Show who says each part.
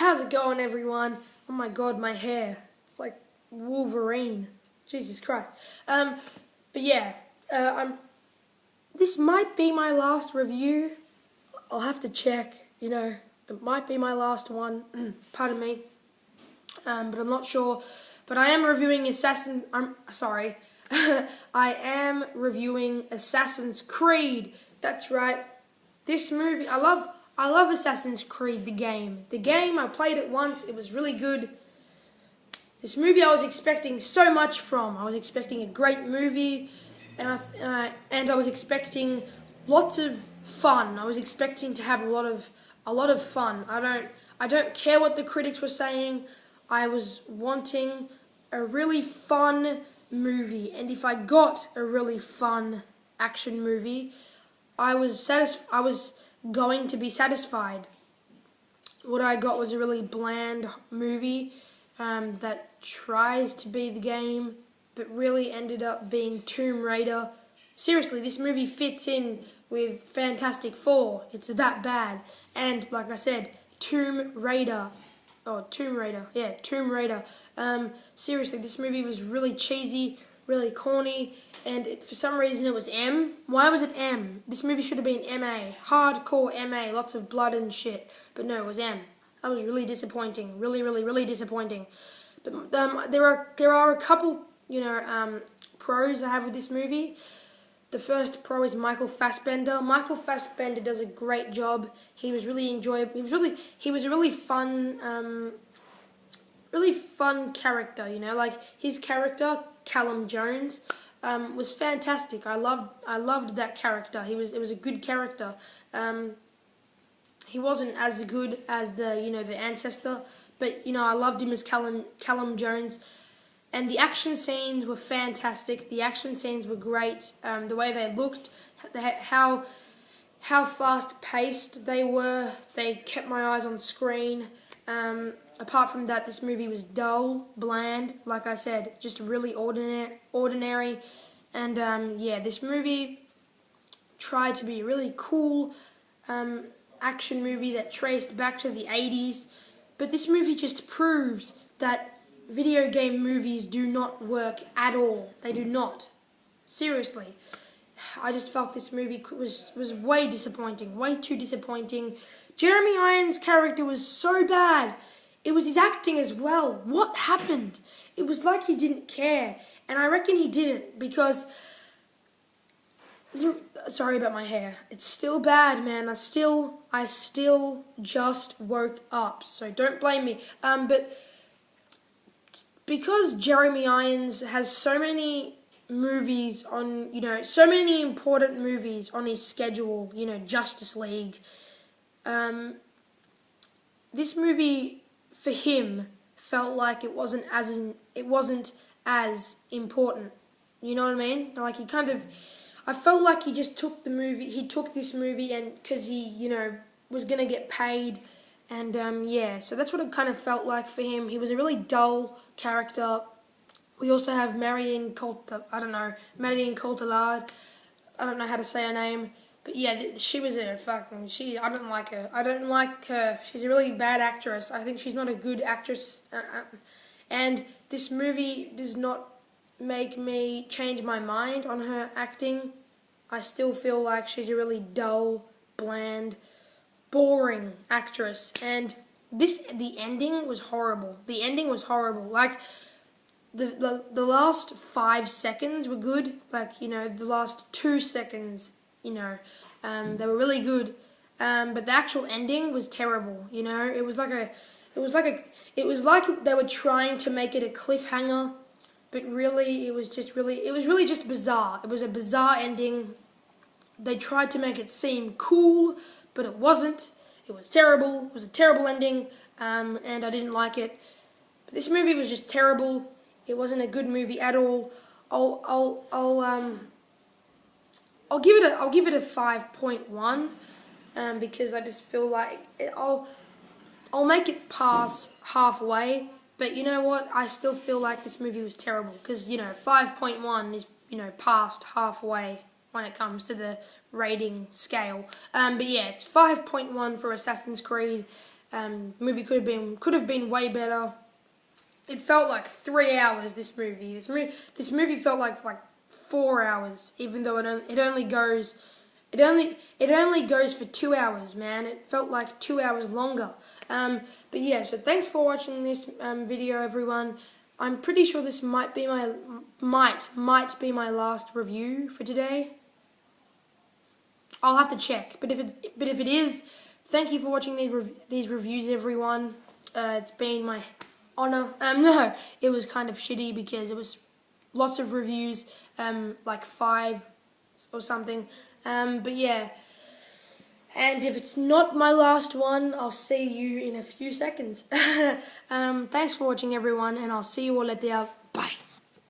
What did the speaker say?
Speaker 1: How's it going, everyone? Oh my god, my hair. It's like Wolverine. Jesus Christ. But yeah, this might be my last review. I'll have to check, it might be my last one. Pardon me. But I'm not sure. But I am reviewing I am reviewing Assassin's Creed. That's right. This movie, I love Assassin's Creed, the game. The game, I played it once, it was really good. This movie I was expecting so much from. I was expecting a great movie, and I was expecting lots of fun. I was expecting to have a lot of fun. I don't care what the critics were saying. I was wanting a really fun movie, and if I got a really fun action movie, I was going to be satisfied. What I got was a really bland movie that tries to be the game, but really ended up being Tomb Raider. Seriously, this movie fits in with Fantastic Four. It's that bad. And like I said, Tomb Raider. Yeah, Tomb Raider. Seriously, this movie was really cheesy, really corny, and for some reason it was M. Why was it M? This movie should have been MA. Hardcore MA, lots of blood and shit. But no, it was M. That was really disappointing. Really, really, really disappointing. But there are a couple, pros I have with this movie. The first pro is Michael Fassbender. Michael Fassbender does a great job. He was really enjoyable. He was a really fun character. Like his character, Callum Jones, was fantastic. I loved that character. It was a good character. He wasn't as good as the ancestor, but I loved him as Callum Jones. And the action scenes were fantastic. The action scenes were great. The way they looked, how fast-paced they were. They kept my eyes on screen. Apart from that, this movie was dull, bland. Like I said, just really ordinary. And this movie tried to be a really cool action movie that traced back to the 80s. But this movie just proves that video game movies do not work at all. They do not. Seriously. I just felt this movie was way disappointing. Way too disappointing. Jeremy Irons' character was so bad. It was his acting as well. What happened? It was like he didn't care. And I reckon he didn't because... Sorry about my hair. It's still bad, man. I still just woke up. So don't blame me. But... because Jeremy Irons has so many movies on, so many important movies on his schedule, Justice League, this movie for him felt like it wasn't as important. You know what I mean? Like I felt like he just took this movie and because he, was going to get paid. And so that's what it kind of felt like for him. He was a really dull character. We also have Marion Cotillard. I don't know how to say her name. But yeah, she was I don't like her. I don't like her. She's a really bad actress. I think she's not a good actress. And this movie does not make me change my mind on her acting. I still feel like she's a really dull, bland, boring actress, and the ending was horrible. The ending was horrible. Like the last 5 seconds were good. Like the last 2 seconds, they were really good. But the actual ending was terrible. It was like they were trying to make it a cliffhanger, but really it was really just bizarre. It was a bizarre ending. They tried to make it seem cool, but it wasn't. It was terrible. It was a terrible ending, and I didn't like it. But this movie was just terrible. It wasn't a good movie at all. I'll give it a 5.1, because I just feel like I'll make it pass halfway. But you know what? I still feel like this movie was terrible because 5.1 is past halfway when it comes to the rating scale. But yeah, it's 5.1 for Assassin's Creed. Movie could have been way better. It felt like 3 hours. This movie felt like 4 hours, even though it only goes for 2 hours. Man, it felt like 2 hours longer. But yeah, so thanks for watching this video, everyone. I'm pretty sure this might be my last review for today. I'll have to check, but if it is, thank you for watching these reviews, everyone. It's been my honor. No, it was kind of shitty because it was lots of reviews, like 5 or something. But yeah, and if it's not my last one, I'll see you in a few seconds. Thanks for watching, everyone, and I'll see you all at the